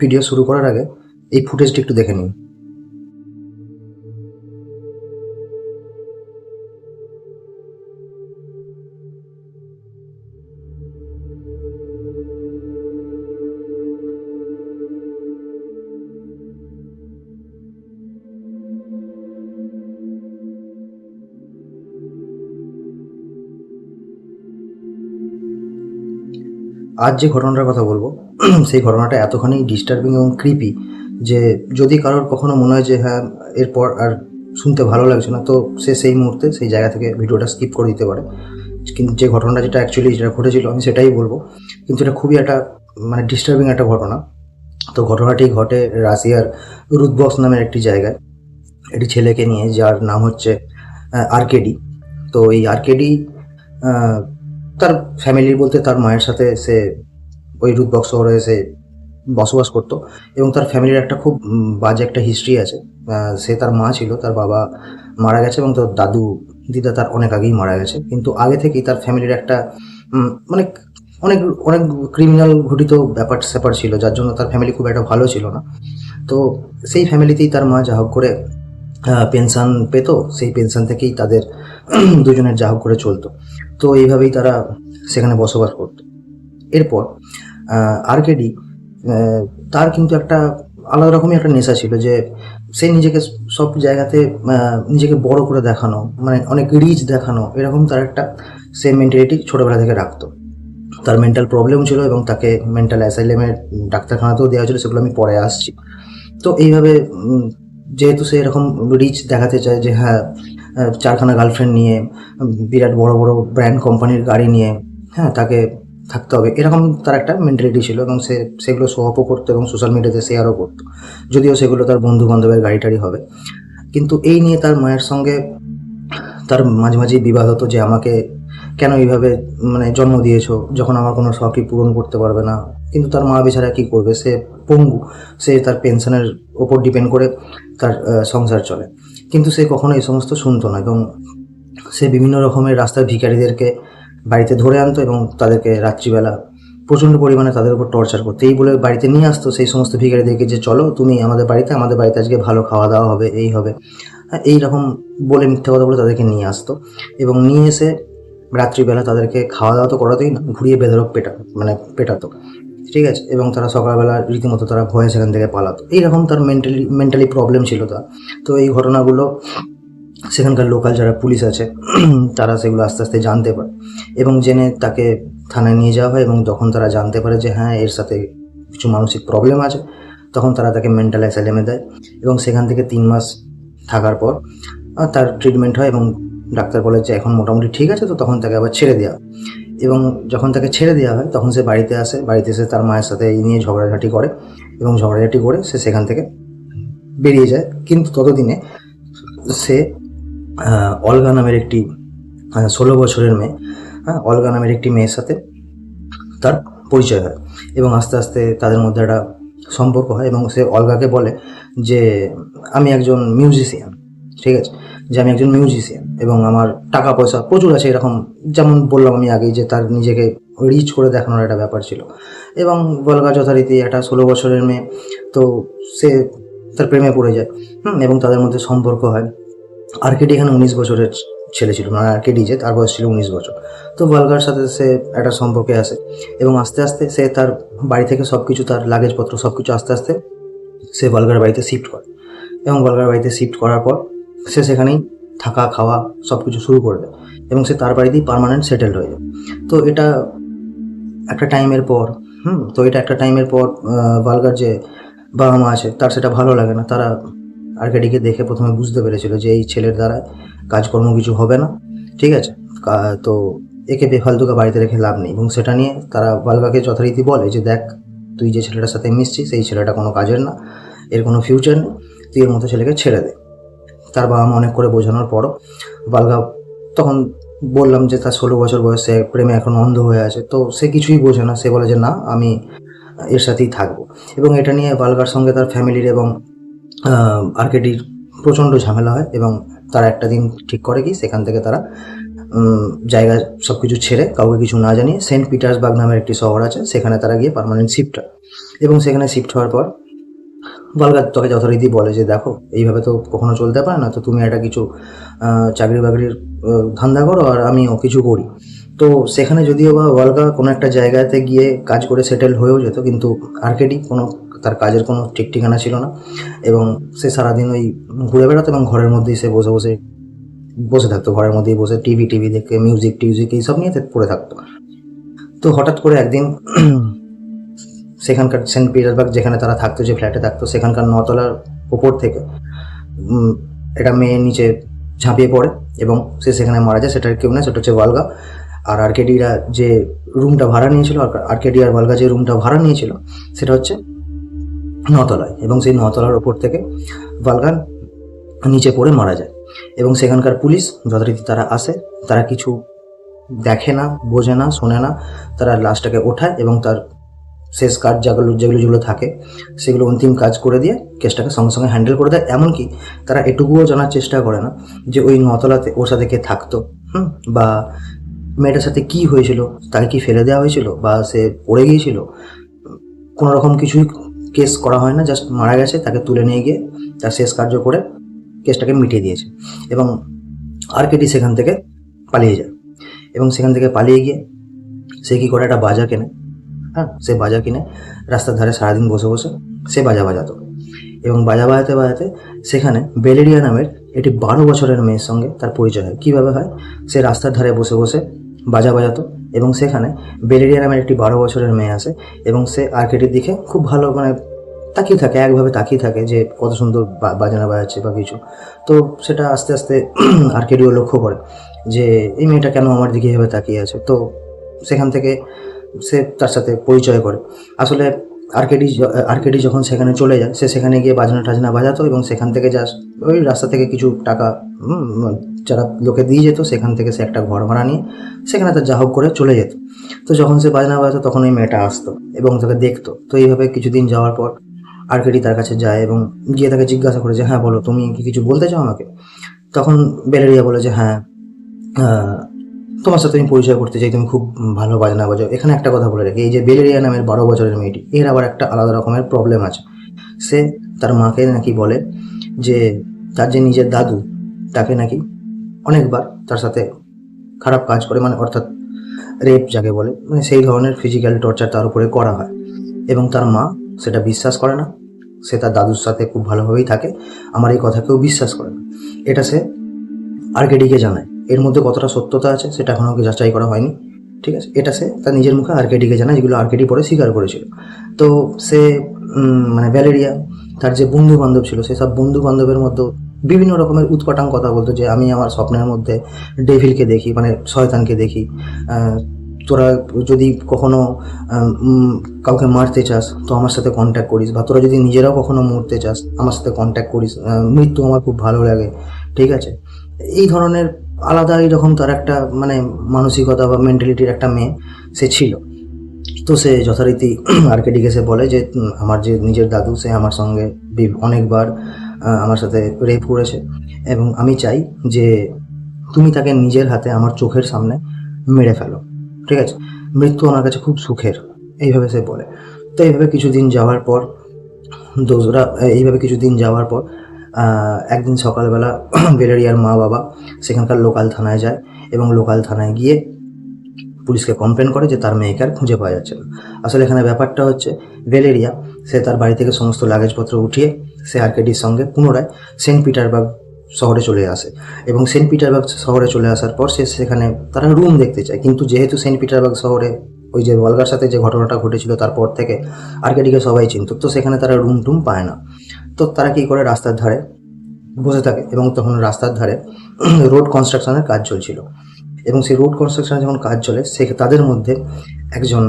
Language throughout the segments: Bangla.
ভিডিও শুরু করার আগে এই ফুটেজটি একটু দেখে নিন। আজ যে ঘটনাটার কথা বলবো সেই ঘটনাটা এতখানি ডিস্টার্বিং এবং ক্রিপি যে যদি কারোর কখনো মনে হয় যে হ্যাঁ এরপর আর শুনতে ভালো লাগছে না, তো সে সেই মুহূর্তে সেই জায়গা থেকে ভিডিওটা স্কিপ করে দিতে পারে। কিন্তু যে ঘটনাটা যেটা ঘটেছিল আমি সেটাই বলবো, কিন্তু এটা খুবই একটা মানে ডিস্টার্বিং একটা ঘটনা। তো ঘটনাটি ঘটে রাশিয়ার রুদবক্স নামের একটি জায়গায়, একটি ছেলেকে নিয়ে যার নাম হচ্ছে আর্কেডি। তো এই আর্কেডি তার ফ্যামিলি বলতে তার মায়ের সাথে সে ওই রুদবক্স শহরে এসে বসবাস করতো এবং তার ফ্যামিলির একটা খুব বাজে একটা হিস্ট্রি আছে। সে তার মা ছিল, তার বাবা মারা গেছে এবং তার দাদু দিদা তার অনেক আগেই মারা গেছে, কিন্তু আগে থেকেই তার ফ্যামিলির একটা মানে অনেক অনেক ক্রিমিনাল ঘটিত ব্যাপার স্যাপার ছিল, যার জন্য তার ফ্যামিলি খুব একটা ভালো ছিল না। তো সেই ফ্যামিলিতেই তার মা যা হোক করে পেনশন পেত, সেই পেনশন থেকেই তাদের দুজনের যা হোক করে চলতো। তো এইভাবেই তারা সেখানে বসবাস করত। এরপর আর্কেডি তার কিন্তু একটা আলাদা রকমই একটা নেশা ছিল যে সে নিজেকে সব জায়গাতে নিজেকে বড় করে দেখানো, মানে অনেক রিচ দেখানো, এরকম তার একটা সে মেন্টালিটি ছোটোবেলা থেকে রাখতো। তার মেন্টাল প্রবলেম ছিল এবং তাকে মেন্টাল অ্যাসাইলেমের ডাক্তারখানাতেও দেওয়া ছিল, সেগুলো আমি পরে আসছি। তো এইভাবে যেহেতু সে এরকম রিচ দেখাতে চায় যে হ্যাঁ চারখানা গার্লফ্রেন্ড নিয়ে বিরাট বড় বড় ব্র্যান্ড কোম্পানির গাড়ি নিয়ে হ্যাঁ তাকে থাকতে হবে, এরকম তার একটা মেন্টালিটি ছিল এবং সে সেগুলো শো আপও করতো এবং সোশ্যাল মিডিয়াতে শেয়ারও করতো, যদিও সেগুলো তার বন্ধু বান্ধবের গাড়ি টাড়ি হবে। কিন্তু এই নিয়ে তার মায়ের সঙ্গে তার মাঝে মাঝেই বিবাদ হতো যে আমাকে কেন এইভাবে মানে জন্ম দিয়েছো যখন আমার কোনো শখই পূরণ করতে পারবে না। কিন্তু তার মা বেচারা কী করবে, সে পঙ্গু, সে তার পেনশনের ওপর ডিপেন্ড করে তার সংসার চলে। কিন্তু সে কখনো এই সমস্ত শুনতো না এবং সে বিভিন্ন রকমের রাস্তার ভিখারিদেরকে বাড়িতে ধরে আনতো এবং তাদেরকে রাত্রিবেলা প্রচণ্ড পরিমাণে তাদের উপর টর্চার করতো। এই বলে বাড়িতে নিয়ে আসতো সেই সমস্ত ভিখারিদেরকে যে চলো তুমি আমাদের বাড়িতে আজকে ভালো খাওয়া দাওয়া হবে, এই হবে, এই রকম বলে মিথ্যা কথা বলে তাদেরকে নিয়ে আসতো এবং নিয়ে এসে রাত্রিবেলা তাদেরকে খাওয়া দাওয়া তো করাতেই না, ঘুরিয়ে বেধড়ক পেটাতো, ঠিক আছে। এবং তারা সকালবেলা রীতিমতো তারা ভয়ে সেখান থেকে পালাতো। এইরকম তার মেন্টালি প্রবলেম ছিল তার। তো এই ঘটনাগুলো সেখানকার লোকাল যারা পুলিশ আছে তারা সেগুলো আস্তে আস্তে জানতে পারে এবং জেনে তাকে থানায় নিয়ে যাওয়া হয় এবং যখন তারা জানতে পারে যে হ্যাঁ এর সাথে কিছু মানসিক প্রবলেম আছে, তখন তারা তাকে মেন্টাল অ্যাসাইলেমে দেয় এবং সেখান থেকে 3 মাস থাকার পর তার ট্রিটমেন্ট হয় এবং ডাক্তার বলে যে এখন মোটামুটি ঠিক আছে। তো তখন তাকে আবার ছেড়ে দেওয়া, এবং যখন তাকে ছেড়ে দেওয়া হয় তখন সে বাড়িতে আসে, বাড়িতে এসে তার মায়ের সাথে এই নিয়ে ঝগড়াঝাটি করে এবং ঝগড়াঝাটি করে সে সেখান থেকে বেরিয়ে যায়। কিন্তু ততদিনে সে অলগা নামের একটি 16 বছরের মেয়ে, অলগা নামের একটি মেয়ের সাথে তার পরিচয় হয় এবং আস্তে আস্তে তাদের মধ্যে একটা সম্পর্ক হয় এবং সে অলগাকে বলে যে আমি একজন মিউজিশিয়ান, ঠিক আছে, যে আমি একজন মিউজিশিয়ান এবং আমার টাকা পয়সা প্রচুর আছে, এরকম যেমন বললাম আমি আগেই যে তার নিজেকে রিচ করে দেখানোর একটা ব্যাপার ছিল। এবং অলগা যথারীতি একটা 16 বছরের মেয়ে, তো সে তার প্রেমে পড়ে যায় এবং তাদের মধ্যে সম্পর্ক হয়। আর্কেডি এখানে 19 বছরের ছেলে ছিল, মানে আর্কেডি যে তার বয়স ছিল 19 বছর। তো ভলগার সাথে সে একটা সম্পর্কে আসে এবং আস্তে আস্তে সে তার বাড়ি থেকে সব কিছু, তার লাগেজপত্র সব কিছু আস্তে আস্তে সে ভলগার বাড়িতে শিফট করে এবং ভলগার বাড়িতে শিফট করার পর সে সেখানেই থাকা খাওয়া সব কিছু শুরু করে দেয় এবং সে তার বাড়িতেই পার্মানেন্ট সেটেলড হয়ে যায়। তো এটা একটা টাইমের পর ভলগার যে বাবা মা আছে তার সেটা ভালো লাগে না। তারা আর্কেডিকে দেখে প্রথমে বুঝতে পেরেছিল যে এই ছেলের দ্বারা কাজকর্ম কিছু হবে না, ঠিক আছে, তো একে বেফালতুকে বাড়িতে রেখে লাভ নেই। এবং সেটা নিয়ে তারা ভলগাকে যথারীতি বলে যে দেখ তুই যে ছেলেটার সাথে মিশছিস সেই ছেলেটা কোনো কাজের না, এর কোনো ফিউচার নেই, তুই এর মতো ছেলেকে ছেড়ে দে। তার বাবা মা অনেক করে বোঝানোর পরও ভলগা, তখন বললাম যে তার 16 বছর বয়সে প্রেমে এখন অন্ধ হয়ে আছে, তো সে কিছুই বোঝে না। সে বলে যে না আমি এর সাথেই থাকবো। এবং এটা নিয়ে ভলগার সঙ্গে তার ফ্যামিলির এবং আর্কেডির প্রচণ্ড ঝামেলা হয় এবং তারা একটা দিন ঠিক করে কি সেখান থেকে তারা জায়গা সব কিছু ছেড়ে কাউকে কিছু না জানিয়ে সেন্ট পিটার্সবার্গ নামের একটি শহর আছে, সেখানে তারা গিয়ে পার্মানেন্ট শিফট হয়। এবং সেখানে শিফট হওয়ার পর ভলগা তোকে যথারীতি বলে যে দেখো এইভাবে তো কখনো চলতে পারে না, তো তুমি একটা কিছু চাকরি বাকরির ধান্দা করো আর আমিও কিছু করি। তো সেখানে যদিও বা ভলগা কোনো একটা জায়গাতে গিয়ে কাজ করে সেটেল হয়েও যেত, কিন্তু আর্কেডি কোনো তার কাজের কোনো ঠিক ঠিকানা ছিল না, এবং সে সারাদিন ওই ঘুরে বেড়াতো এবং ঘরের মধ্যেই সে বসে বসে বসে থাকতো, ঘরের মধ্যেই বসে টিভি দেখে মিউজিক টিউজিক এইসব নিয়ে পড়ে থাকতো। তো হঠাৎ করে একদিন সেখানকার সেন্ট পিটার্সবার্গ যেখানে তারা থাকতো, যে ফ্ল্যাটে থাকতো, সেখানকার 9তলার ওপর থেকে একটা মেয়ে নিচে ঝাঁপিয়ে পড়ে এবং সে সেখানে মারা যায়। সেটার কেউ না, সেটা হচ্ছে ভলগা। আর আর্কেডিরা যে রুমটা ভাড়া নিয়েছিল, আর্কেডি আর ভলগা যে রুমটা ভাড়া নিয়েছিল সেটা হচ্ছে 9তলায়, এবং সেই 9তলার ওপর থেকে ভলগা নিচে পড়ে মারা যায়। এবং সেখানকার পুলিশ যথারীতি তারা আসে, তারা কিছু দেখে না, বোঝে না, শোনে না, তারা লাশটাকে ওঠায় এবং তার শেষ কাজ যেগুলো থাকে সেগুলো অন্তিম কাজ করে দিয়ে কেসটাকে সঙ্গে সঙ্গে হ্যান্ডেল করে দেয়। এমনকি তারা এটুকুও জানার চেষ্টা করে না যে ওই 9তলাতে ওর সাথে কে থাকতো, বা মেয়েটার সাথে কি হয়েছিল, তাকে কি ফেলে দেওয়া হয়েছিল বা সে পড়ে গিয়েছিল। কোনো রকম কিছুই কেস করা হয় না, জাস্ট মারা গেছে, তাকে তুলে নিয়ে গিয়ে তার শেষ কার্য করে কেসটাকে মিটিয়ে দিয়েছে। এবং আর্কেডি সেখান থেকে পালিয়ে যায়, এবং সেখান থেকে পালিয়ে গিয়ে সে কী করে একটা বাজা কেনে। সে বাজা কিনে রাস্তার ধারে সারাদিন বসে বসে সে বাজা বাজাতো, এবং বাজা বাজাতে বাজাতে সেখানে বেলেরিয়া নামের একটি 12 বছরের মেয়ের সঙ্গে তার পরিচয় হয়। কীভাবে হয়? সে রাস্তার ধারে বসে বসে বাজা বাজাতো, এবং সেখানে বেলেরিয়া নামের একটি 12 বছরের মেয়ে আসে, এবং সে আর্কেডির দিকে খুব ভালো তাকিয়ে থাকে, একভাবে তাকিয়ে থাকে যে কত সুন্দর বাজনা বাজাচ্ছে বা কিছু। তো সেটা আস্তে আস্তে আর্কেডিও লক্ষ্য করে যে এই মেয়েটা কেন আমার দিকে এভাবে তাকিয়ে আছে। তো সেখান থেকে সে তার সাথে পরিচয় করে। আসলে আর্কেডি যখন সেখানে চলে যায়, সে সেখানে গিয়ে বাজনা টাজনা বাজাতো, এবং সেখান থেকে জাস্ট ওই রাস্তা থেকে কিছু টাকা যারা লোকে দিয়ে যেত, সেখান থেকে সে একটা ঘর ভাড়া নিয়ে সেখানে তার যা হোক করে চলে যেত। তো যখন সে বাজনা বাজাতো তখন ওই মেয়েটা আসতো এবং তাকে দেখতো। তো এইভাবে কিছুদিন যাওয়ার পর আর্কেডি তার কাছে যায় এবং গিয়ে তাকে জিজ্ঞাসা করে যে হ্যাঁ বলো, তুমি কি কিছু বলতে চাও আমাকে? তখন বেলেরিয়া বলে যে হ্যাঁ, তোমার সাথে আমি পরিচয় করতে চাই, তুমি খুব ভালো বাজনা বাজাও। এখানে একটা কথা বলে রাখি, এই যে বেলেরিয়া নামের 12 বছরের মেয়েটি, এর আবার একটা আলাদা রকমের প্রবলেম আছে। সে তার মাকে নাকি বলে যে তার যে নিজের দাদু, তাকে নাকি অনেকবার তার সাথে খারাপ কাজ করে, অর্থাৎ রেপ যাকে বলে, সেই ধরনের ফিজিক্যাল টর্চার তার উপরে করা হয়, এবং তার মা সেটা বিশ্বাস করে না। সে তার দাদুর সাথে খুব ভালোভাবেই থাকে, আমার এই কথা কেউ বিশ্বাস করে না। এটা সে আর্কেডিকে জানায়। এর মধ্যে কতটা সত্যতা আছে সেটা এখনও যাচাই করা হয়নি, ঠিক আছে? এটা সে তার নিজের মুখে আর্কেডিকে জানায়, যেগুলো আর্কেডি পরে স্বীকার করেছিল। তো সে ভ্যালেরিয়া তার যে বন্ধু বান্ধব ছিল, সেসব বন্ধু বান্ধবের মধ্যে বিভিন্ন রকমের উৎকটাং কথা বলতো যে আমি আমার স্বপ্নের মধ্যে ডেভিলকে দেখি, শয়তানকে দেখি। তোরা যদি কখনো কাউকে মারতে চাস তো আমার সাথে কন্ট্যাক্ট করিস, বা তোরা যদি নিজেরাও কখনো মরতে চাস আমার সাথে কন্ট্যাক্ট করিস, মৃত্যু আমার খুব ভালো লাগে, ঠিক আছে? এই ধরনের আলাদা এইরকম তার একটা মানসিকতা বা মেন্টালিটির একটা মেয়ে সে ছিল। তো সে যথারীতি আর্কেডিকে সে বলে যে আমার যে নিজের দাদু, সে আমার সঙ্গে অনেকবার আমার সাথে রেপ করেছে, এবং আমি চাই যে তুমি তাকে নিজের হাতে আমার চোখের সামনে মেরে ফেলো, ঠিক আছে? মৃত্যু আমার কাছে খুব সুখের, এইভাবে সে বলে। তো এইভাবে কিছুদিন যাওয়ার পর একদিন সকালবেলা বেলেরিয়ার মা বাবা সেখানকার লোকাল থানায় যায়, এবং লোকাল থানায় গিয়ে পুলিশকে কমপ্লেন করে যে তার মেয়েকে আর খুঁজে পাওয়া যাচ্ছে না। আসলে এখানে ব্যাপারটা হচ্ছে, বেলেরিয়া সে তার বাড়ি থেকে সমস্ত লাগেজপত্র উঠিয়ে সে আর্কেডির সঙ্গে পুনরায় সেন্ট পিটার্সবার্গ শহরে চলে আসে, এবং সেন্ট পিটার্সবার্গ শহরে চলে আসার পর সে সেখানে তারা রুম দেখতে চায়। কিন্তু যেহেতু সেন্ট পিটার্সবার্গ শহরে ওই যে ভলগার সাথে যে ঘটনাটা ঘটেছিল তারপর থেকে আর্কেডিকে সবাই চিনত, তো সেখানে তারা রুম টুম পায় না। তো তারা কী করে, রাস্তার ধারে বসে থাকে, এবং তখন রাস্তার ধারে রোড কনস্ট্রাকশনের কাজ চলছিল, এবং সেই রোড কনস্ট্রাকশনে যখন কাজ চলে তাদের মধ্যে একজন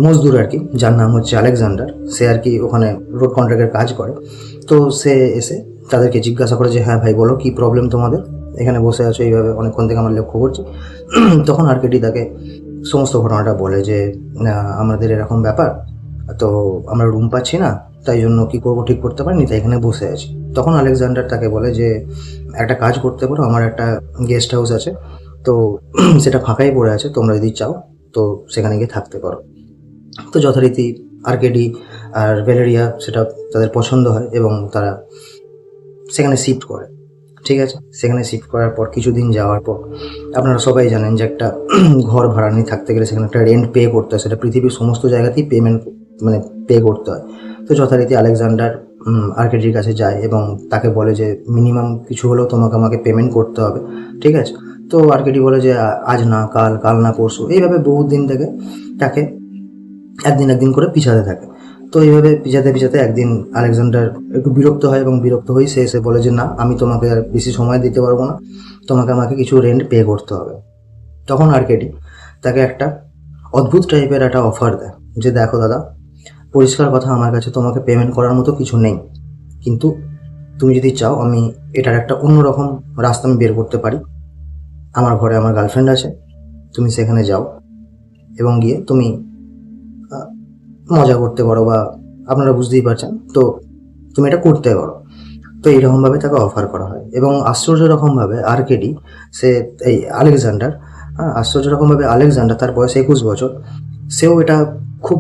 মজদুর আর কি, যার নাম হচ্ছে আলেকজান্ডার, সে আর কি ওখানে রোড কন্ট্রাক্টের কাজ করে। তো সে এসে তাদেরকে জিজ্ঞাসা করে যে হ্যাঁ ভাই বলো, কী প্রবলেম তোমাদের, এখানে বসে আছো এইভাবে অনেকক্ষণ থেকে আমরা লক্ষ্য করছি। তখন আর্কেডি তাকে সমস্ত ঘটনাটা বলে যে আমাদের এরকম ব্যাপার, তো আমরা রুম পাচ্ছি না, তাই জন্য কী করবো ঠিক করতে পারিনি, তাই এখানে বসে আছি। তখন আলেকজান্ডার তাকে বলে যে একটা কাজ করতে পারো, আমার একটা গেস্ট হাউস আছে, তো সেটা ফাঁকাই পড়ে আছে, তোমরা যদি চাও তো সেখানে গিয়ে থাকতে পারো। তো যথারীতি আর্কেডি আর ভ্যালেরিয়া সেটা তাদের পছন্দ হয় এবং তারা সেখানে শিফট করে। ঠিক আছে, সেখানে শিফট করার পর কিছুদিন যাওয়ার পর আপনারা সবাই জানেন যে একটা ঘর ভাড়া নিয়ে থাকতে গেলে সেখানে একটা রেন্ট পে করতে হয়, সেটা পৃথিবীর সমস্ত জায়গাতেই পেমেন্ট মানে পে করতে হয়। তো যথারীতি আলেকজান্ডার আর্কেডির কাছে যায় এবং তাকে বলে যে মিনিমাম কিছু হলেও তোমাকে আমাকে পেমেন্ট করতে হবে। ঠিক আছে, তো আর্কেডি বলে যে আজ না কাল, কাল না পরশু, এইভাবে বহুত দিন থেকে তাকে একদিন করে পিছাতে থাকে। তো এইভাবে পিছাতে একদিন আলেকজান্ডার একটু বিরক্ত হয় এবং বিরক্ত হয়ে সে এসে বলে যে না, আমি তোমাকে আর বেশি সময় দিতে পারবো না, আমাকে কিছু রেন্ট পে করতে হবে। তখন আর্কেডি তাকে একটা অদ্ভুত টাইপের একটা অফার দেয় যে দেখো দাদা, পরিষ্কার কথা, আমার কাছে তোমাকে পেমেন্ট করার মতো কিছু নেই, কিন্তু তুমি যদি চাও আমি এটার একটা অন্যরকম রাস্তা আমি বের করতে পারি। আমার ঘরে আমার গার্লফ্রেন্ড আছে, তুমি সেখানে যাও এবং গিয়ে তুমি মজা করতে পারো, বা আপনারা বুঝতেই পারছেন, তো তুমি এটা করতে পারো। তো এইরকমভাবে তাকে অফার করা হয় এবং আশ্চর্য রকমভাবে আর্কেডি সে এই আলেকজান্ডার, আশ্চর্য রকমভাবে আলেকজান্ডার, তার বয়স 21 বছর, সেও এটা খুব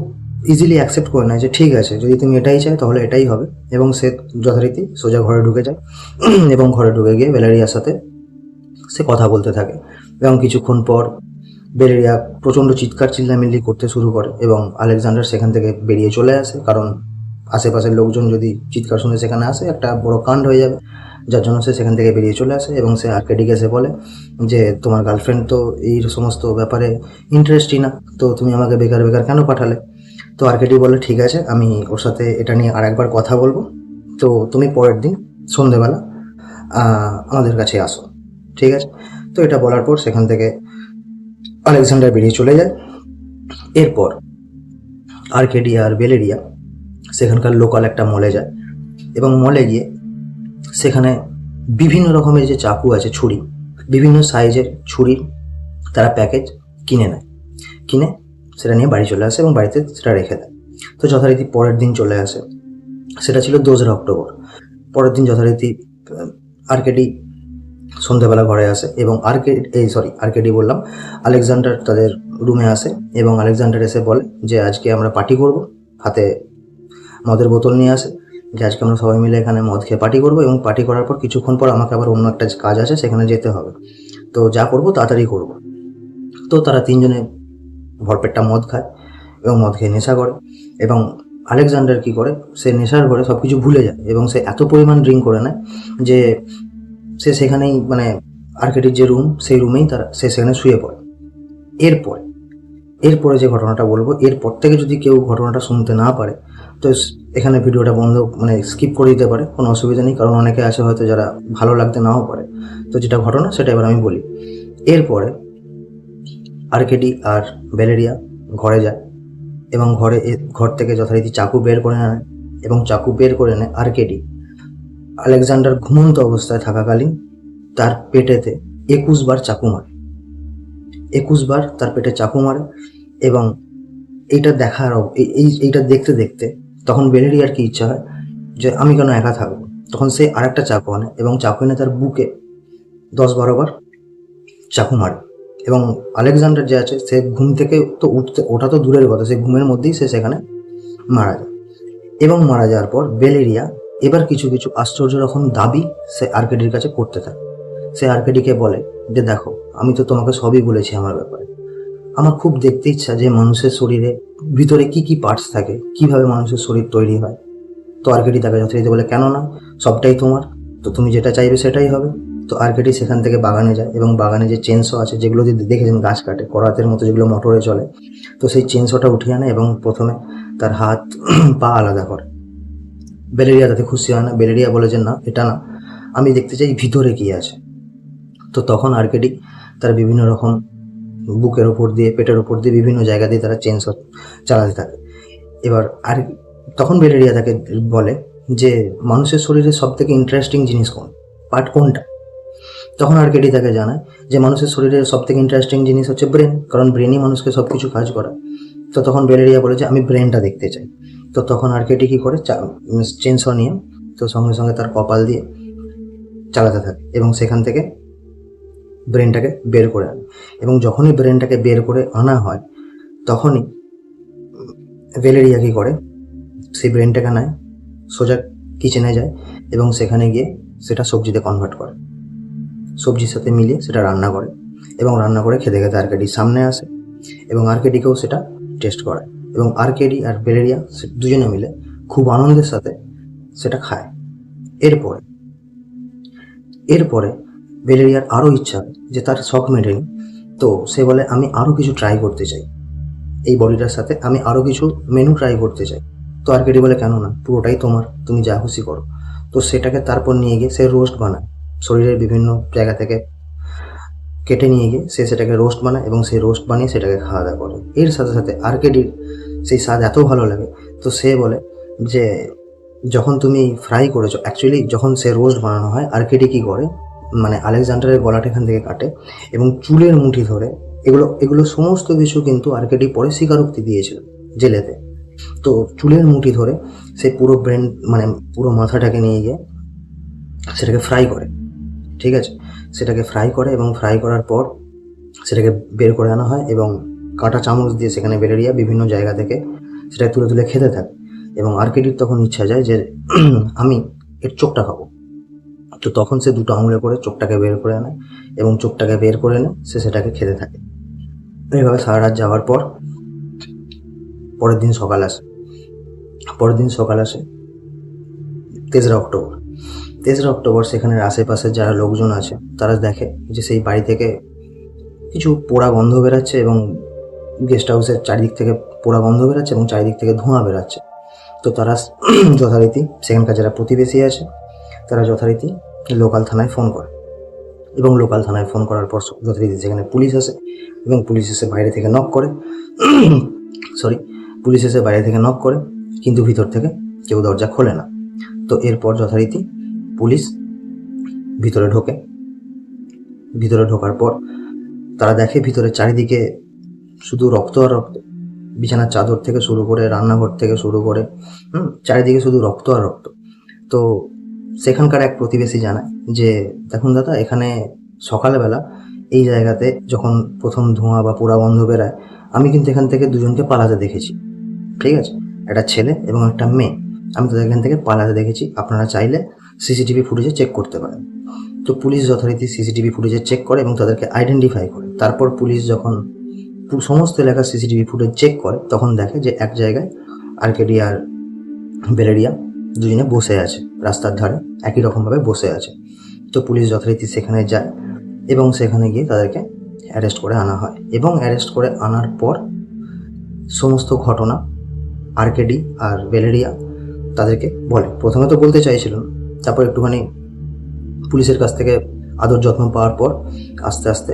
ইজিলি অ্যাকসেপ্ট করে নেয় যে ঠিক আছে, যদি তুমি এটাই চাই তাহলে এটাই হবে। এবং সে যথারীতি সোজা ঘরে ঢুকে যায় এবং ঘরে ঢুকে গিয়ে ভ্যালেরিয়ার সাথে সে কথা বলতে থাকে এবং কিছুক্ষণ পর ভ্যালেরিয়া প্রচণ্ড চিৎকার চিল্লামিল্লি করতে শুরু করে এবং আলেকজান্ডার সেখান থেকে বেরিয়ে চলে আসে, কারণ আশেপাশের লোকজন যদি চিৎকার শুনে সেখানে আসে একটা বড় কাণ্ড হয়ে যাবে, যার জন্য সে সেখান থেকে বেরিয়ে চলে আসে এবং সে আর্কেডিকে এসে বলে যে তোমার গার্লফ্রেন্ড তো এই সমস্ত ব্যাপারে ইন্টারেস্টই না, তো তুমি আমাকে বেকার বেকার কেন পাঠালে। তো আর্কেডি বলে ঠিক আছে, আমি ওর সাথে এটা নিয়ে আর একবার কথা বলবো, তো তুমি পরের দিন সন্ধেবেলা আমাদের কাছে আসো। ঠিক আছে, তো এটা বলার পর সেখান থেকে আলেকজান্ডার বেরিয়ে চলে যায়। এরপর আর্কেডি আর ভ্যালেরিয়া সেখানকার লোকাল একটা মলে যায় এবং মলে গিয়ে সেখানে বিভিন্ন রকমের যে চাকু আছে, ছুরি, বিভিন্ন সাইজের ছুরি তারা প্যাকেজ কিনে নেয়, কিনে সেটা নিয়ে বাড়ি চলে আসে এবং বাড়িতে সেটা রেখে দেয়। তো যথারীতি পরের দিন চলে আসে, সেটা ছিল 2 অক্টোবর। পরের দিন যথারীতি আর্কেডি সন্ধ্যাবেলা ঘরে আসে এবং আর্কেডি বললাম, আলেকজান্ডার তাদের রুমে আসে এবং আলেকজান্ডার এসে বলে যে আজকে আমরা পার্টি করব, হাতে মদের বোতল নিয়ে আসে যে আজকে আমরা সবাই মিলে এখানে মদ খেয়ে পার্টি করবো এবং পার্টি করার পর কিছুক্ষণ পর আমাকে আবার অন্য একটা কাজ আছে, সেখানে যেতে হবে, তো যা করবো তাড়াতাড়ি করবো। তো তারা তিনজনে ভরপেটটা মদ খায় এবং মদ খেয়ে নেশা করে এবং আলেকজান্ডার কি করে, সে নেশার ঘরে সব কিছু ভুলে যায় এবং সে এত পরিমাণ ড্রিঙ্ক করে নেয় যে সে সেখানেই আর্কেডির যে রুম, সেই রুমেই সে সেখানে শুয়ে পড়ে। এরপরে যে ঘটনাটা বলবো, এরপর থেকে যদি কেউ ঘটনাটা শুনতে না পারে তো এখানে ভিডিওটা বন্ধ স্কিপ করে দিতে পারে, কোনো অসুবিধা নেই, কারণ অনেকে আছে হয়তো যারা ভালো লাগতে নাও পারে। তো যেটা ঘটনা সেটা এবার আমি বলি। এরপরে আর্কেডি আর ভ্যালেরিয়া ঘরে যায় এবং ঘর থেকে যথারীতি চাকু বের করে আনে এবং চাকু বের করে এনে আর্কেডি আলেকজান্ডার ঘুমন্ত অবস্থায় থাকাকালীন তার পেটেতে 21 বার চাকু মারে, 21 বার তার পেটে চাকু মারে। এবং এইটা এইটা দেখতে দেখতে তখন ভ্যালেরিয়ার কি ইচ্ছা হয় যে আমি কেন একা থাকবো, তখন সে আরেকটা চাকু আনে এবং চাকু এনে তার বুকে 10-12 বার চাকু মারে এবং আলেকজান্ডার যে আছে সে ঘুম থেকে তো ওঠা তো দূরের কথা, সে ঘুমের মধ্যেই সে সেখানে মারা যায়। এবং মারা যাওয়ার পর ভ্যালেরিয়া এবার কিছু কিছু আশ্চর্য রকম দাবি সে আর্কেডির কাছে করতে থাকে। সে আর্কেডিকে বলে যে দেখো, আমি তো তোমাকে সবই বলেছি আমার ব্যাপারে, আমার খুব দেখতে ইচ্ছা যে মানুষের শরীরে ভিতরে কি কি পার্টস থাকে, কিভাবে মানুষের শরীর তৈরি হয়। তো আর্কেডি তাকে যথারীতি বলে কেন না, সবটাই তোমার, তো তুমি যেটা চাইবে সেটাই হবে। তো আর্কেডি সেখান থেকে বাগানে যায় এবং বাগানে যে চেনসো আছে, যেগুলো দেখেছেন গাছ কাটে করাতের মতো, যেগুলো মোটরে চলে, তো সেই চেনসোটা উঠিয়ে আনে এবং প্রথমে তার হাত পা আলাদা করে। ভ্যালেরিয়া তাতে খুশি হয় না, ভ্যালেরিয়া বলে যে না, এটা না, আমি দেখতে চাই ভিতরে কি আছে। তো তখন আর্কেডি তার বিভিন্ন রকম বুকের ওপর দিয়ে, পেটের ওপর দিয়ে, বিভিন্ন জায়গা দিয়ে তারা চেনসো চালাতে থাকে। এবার আর তখন ভ্যালেরিয়া তাকে বলে যে মানুষের শরীরে সব থেকে ইন্টারেস্টিং জিনিস পার্ট কোনটা। তখন আর্কেডি তাকে জানায় যে মানুষের শরীরে সব থেকে ইন্টারেস্টিং জিনিস হচ্ছে ব্রেন, কারণ ব্রেনই মানুষকে সব কিছু কাজ করায়। তো তখন ভ্যালেরিয়া বলে যে আমি ব্রেনটা দেখতে চাই। তো তখন আর্কেডি কী করে, চেনসো নিয়ে তো সঙ্গে সঙ্গে তার কপাল দিয়ে চালাতে থাকে এবং সেখান থেকে ব্রেনটাকে বের করে আনে, এবং যখনই ব্রেনটাকে বের করে আনা হয় তখনই ভ্যালেরিয়া কী করে, সেই ব্রেনটাকে নেয়, সোজা কিচেনে যায় এবং সেখানে গিয়ে সেটা সবজিতে কনভার্ট করে, সবজির সাথে মিলিয়ে সেটা রান্না করে, এবং রান্না করে খেতে খেতে আর্কেডির সামনে আসে এবং আর্কেডিকেও সেটা টেস্ট করায়, এবং আর্কেডি আর ভ্যালেরিয়া দুজনে মিলে খুব আনন্দের সাথে সেটা খায়। এরপরে ভ্যালেরিয়ার আরও ইচ্ছা যে তার শখ মেটেনি, তো সে বলে আমি আরও কিছু ট্রাই করতে চাই, এই বডিটার সাথে আমি আরও কিছু মেনু ট্রাই করতে চাই। তো আর্কেডি বলে কেন না, পুরোটাই তোমার, তুমি যা খুশি করো। তো সেটাকে তারপর নিয়ে গিয়ে সে রোস্ট বানায়, শরীরের বিভিন্ন জায়গা থেকে কেটে নিয়ে গিয়ে সে সেটাকে রোস্ট বানায় এবং সেই রোস্ট বানিয়ে সেটাকে খাওয়া দাওয়া করে। এর সাথে সাথে আর্কেডির সেই স্বাদ এত ভালো লাগে, তো সে বলে যে যখন তুমি ফ্রাই করেছো, অ্যাকচুয়ালি যখন সে রোস্ট বানানো হয় আর্কেডি কী করে, মানে আলেকজান্ডারের গলাটা এখান থেকে কাটে এবং চুলের মুঠি ধরে, এগুলো সমস্ত কিছু কিন্তু আর্কেডি পরে স্বীকারোক্তি দিয়েছিল জেলেতে। তো চুলের মুঠি ধরে সে পুরো ব্রেন, মানে পুরো মাথাটাকে নিয়ে গিয়ে সেটাকে ফ্রাই করে, ঠিক আছে, সেটাকে ফ্রাই করে এবং ফ্রাই করার পর সেটাকে বের করে আনা হয় এবং কাঁটা চামচ দিয়ে সেখানে ভ্যালেরিয়া বিভিন্ন জায়গা থেকে সেটা তুলে তুলে খেতে থাকে, এবং আর্কেডির তখন ইচ্ছা যায় যে আমি এর চোখটা খাবো। তো তখন সে দুটো আঙুলে করে চোখটাকে বের করে আনে এবং চোখটাকে বের করে এনে সে সেটাকে খেতে থাকে। এইভাবে সারা রাত যাওয়ার পর পরের দিন সকাল আসে 3রা অক্টোবর। 3রা অক্টোবর সেখানের আশেপাশের যারা লোকজন আছে তারা দেখে যে সেই বাড়ি থেকে কিছু পোড়া গন্ধ বেরাচ্ছে এবং গেস্ট হাউসের চারিদিক থেকে পোড়া গন্ধ বেরাচ্ছে এবং চারিদিক থেকে ধোঁয়া বেরাচ্ছে। তো তারা যথারীতি সেখানকার যারা প্রতিবেশী আছে তারা যথারীতি লোকাল থানায় ফোন করে, এবং লোকাল থানায় ফোন করার পর যথারীতি সেখানে পুলিশ আসে এবং পুলিশ এসে বাইরে থেকে নক করে কিন্তু ভিতর থেকে কেউ দরজা খোলে না। তো এরপর যথারীতি পুলিশ ভিতরে ঢোকার পর তারা দেখে ভিতরে চারিদিকে শুধু রক্ত আর রক্ত, বিছানার চাদর থেকে শুরু করে রান্নাঘর থেকে শুরু করে চারিদিকে শুধু রক্ত আর রক্ত। তো সেখানকার এক প্রতিবেশী জানায় যে দেখুন দাদা, এখানে সকালবেলা এই জায়গাতে যখন প্রথম ধোঁয়া বা পোড়া গন্ধ বেরায় আমি কিন্তু এখান থেকে দুজনকে পালাতে দেখেছি, ঠিক আছে, একটা ছেলে এবং একটা মেয়ে, আমি তাদের এখান থেকে পালাতে দেখেছি, আপনারা চাইলে সিসিটিভি ফুটেজে চেক করতে পারেন। তো পুলিশ যথারীতি সিসিটিভি ফুটেজে চেক করে এবং তাদেরকে আইডেন্টিফাই করে। তারপর পুলিশ যখন সমস্ত এলাকার সিসিটিভি ফুটেজ চেক করে তখন দেখে যে এক জায়গায় আর্কেডি আর ভ্যালেরিয়া দুজনে বসে আছে, রাস্তার ধারে একই রকমভাবে বসে আছে। তো পুলিশ যথারীতি সেখানে যায় এবং সেখানে গিয়ে তাদেরকে অ্যারেস্ট করে আনা হয়, এবং অ্যারেস্ট করে আনার পর সমস্ত ঘটনা আর্কেডি আর ভ্যালেরিয়া তাদেরকে বলে। প্রথমে তো বলতে চাইছিল না, তারপর একটুখানি পুলিশের কাছ থেকে আদর যত্ন পাওয়ার পর আস্তে আস্তে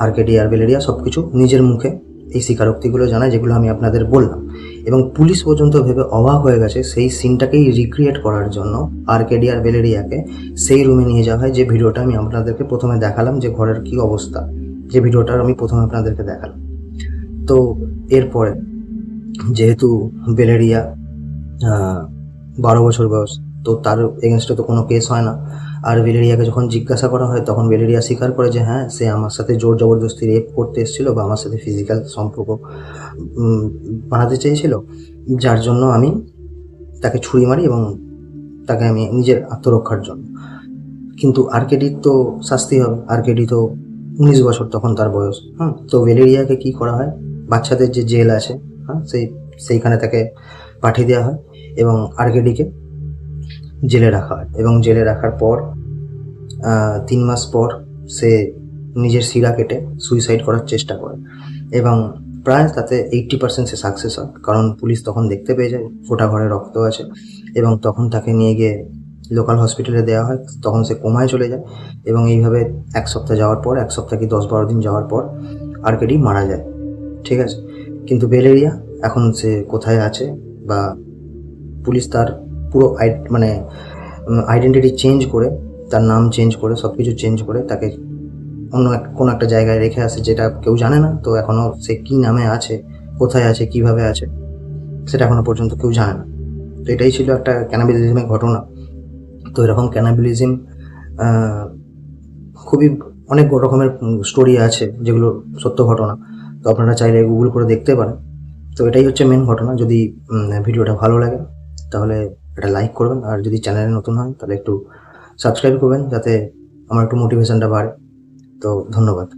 আর্কেডি আর ভ্যালেরিয়া সব কিছু নিজের মুখে এই স্বীকারোক্তিগুলো জানায় যেগুলো আমি আপনাদের বললাম, এবং পুলিশ পর্যন্ত ভেবে অবাক হয়ে গেছে সেই সিনটাকেই রিক্রিয়েট করার জন্য আর্কেডি আর ভ্যালেরিয়াকে সেই রুমে নিয়ে যাওয়া হয় যে ভিডিওটা আমি আপনাদেরকে প্রথমে দেখালাম, যে ঘরের কী অবস্থা, যে ভিডিওটার আমি প্রথমে আপনাদেরকে দেখালাম। তো এরপরে যেহেতু ভ্যালেরিয়া 12 বছর বয়স, তো তার এগেনস্টে তো কোনো কেস হয় না, আর ভ্যালেরিয়াকে যখন জিজ্ঞাসা করা হয় তখন ভ্যালেরিয়া স্বীকার করে যে হ্যাঁ, সে আমার সাথে জোর জবরদস্তি রেপ করতে এসেছিলো বা আমার সাথে ফিজিক্যাল সম্পর্ক বানাতে চেয়েছিল, যার জন্য আমি তাকে ছুরি মারি এবং তাকে আমি নিজের আত্মরক্ষার জন্য। কিন্তু আর্কেডির তো শাস্তি হবে, আর্কেডি তো 19 বছর তখন তার বয়স। তো ভ্যালেরিয়াকে কী করা হয়, বাচ্চাদের যে জেল আছে সেইখানে তাকে পাঠিয়ে দেওয়া হয় এবং আর্কেডিকে জেলে রাখা হয়, এবং জেলে রাখার পর 3 মাস পর সে নিজের শিরা কেটে সুইসাইড করার চেষ্টা করে, এবং প্রায় তাতে 80% সে সাকসেস হয়, কারণ পুলিশ তখন দেখতে পেয়ে যায় গোটা ঘরে রক্ত আছে, এবং তখন তাকে নিয়ে গিয়ে লোকাল হসপিটালে দেওয়া হয়। তখন সে কোমায় চলে যায়, এবং এইভাবে 1 সপ্তাহ যাওয়ার পর, 1 সপ্তাহ কি 10-12 দিন যাওয়ার পর আর্কেডি মারা যায়, ঠিক আছে। কিন্তু ভ্যালেরিয়া এখন সে কোথায় আছে, বা পুলিশ তার পুরো আইডেন্টিটি চেঞ্জ করে, তার নাম চেঞ্জ করে, সব কিছু চেঞ্জ করে তাকে অন্য কোনো একটা জায়গায় রেখে আসে, যেটা কেউ জানে না। তো এখনও সে কী নামে আছে, কোথায় আছে, কিভাবে আছে, সেটা এখনও পর্যন্ত কেউ জানে না। তো এটাই ছিল একটা ক্যানাবিলিজমের ঘটনা। তো এরকম ক্যানাবিলিজম খুবই অনেক রকমের স্টোরি আছে যেগুলো সত্য ঘটনা, তো আপনারা চাইলে গুগল করে দেখতে পারেন। তো এটাই হচ্ছে মেন ঘটনা। যদি ভিডিওটা ভালো লাগে তাহলে এটা লাইক করবেন, আর যদি চ্যানেলে নতুন হয় তাহলে একটু সাবস্ক্রাইব করবেন, যাতে আমার একটু মোটিভেশনটা বাড়ে। তো ধন্যবাদ।